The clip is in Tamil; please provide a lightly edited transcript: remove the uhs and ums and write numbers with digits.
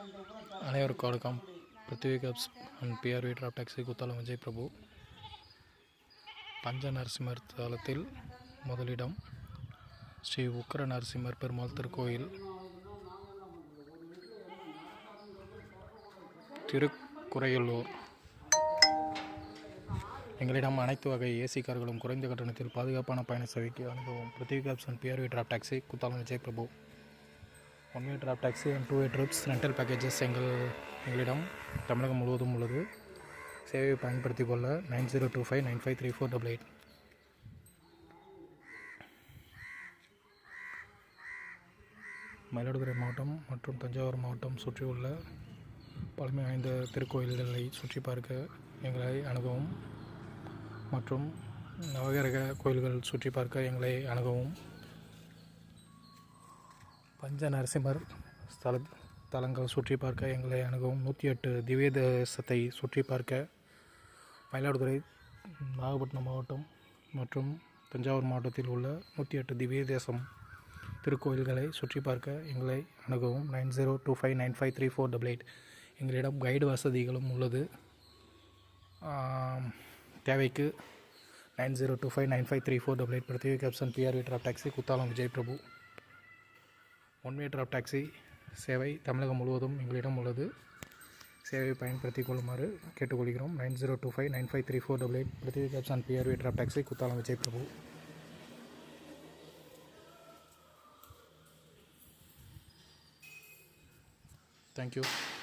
அனைவருக்கும் வணக்கம். Prithvi cabs and PRV drop taxi Kuthalam Vijay Prabhu. Pancha Narasimhar தலத்தில் முதலிடம் ஸ்ரீ உக்கர நரசிம்மர் பெருமாள் திருக்கோயில், திருக்குறையலூர். எங்களிடம் அனைத்து வகை ஏசி கார்களும் குறைந்த கட்டணத்தில் பாதுகாப்பான பயண சேவைக்கு அனுபவம். Prithvi cabs and PRV drop taxi Kuthalam Vijay Prabhu. 1 way drop taxi and 2 way trips rental packages எங்களிடம் தமிழகம் முழுவதும் உள்ளது. சேவையை பயன்படுத்திக் கொள்ள 9025953488. மயிலாடுதுறை மாவட்டம் மற்றும் தஞ்சாவூர் மாவட்டம் சுற்றியுள்ள பழமை வாய்ந்த திருக்கோயில்களை சுற்றி பார்க்க எங்களை அணுகவும் மற்றும் நவகிரக கோயில்கள் சுற்றி பார்க்க எங்களை அணுகவும். பஞ்ச நரசிம்மர் தலங்கள் சுற்றி பார்க்க எங்களை அணுகவும். 108 திவ்ய தேசத்தை சுற்றி பார்க்க மயிலாடுதுறை, நாகப்பட்டினம் மாவட்டம் மற்றும் தஞ்சாவூர் மாவட்டத்தில் உள்ள 108 திவ்ய தேசம் திருக்கோயில்களை சுற்றி பார்க்க எங்களை அணுகவும். 9025953488. எங்களிடம் கைடு வசதிகளும் உள்ளது. தேவைக்கு 9025953488. Prithvi cabs and PRV drop taxi Kuthalam Vijay Prabhu. 1 way drop taxi சேவை தமிழகம் முழுவதும் எங்களிடம் உள்ளது. சேவையை பயன்படுத்திக் கொள்ளுமாறு கேட்டுக்கொள்கிறோம். 9025953488. Prithvi cabs and PRV drop taxi Kuthalam Vijay Prabhu. Thank you.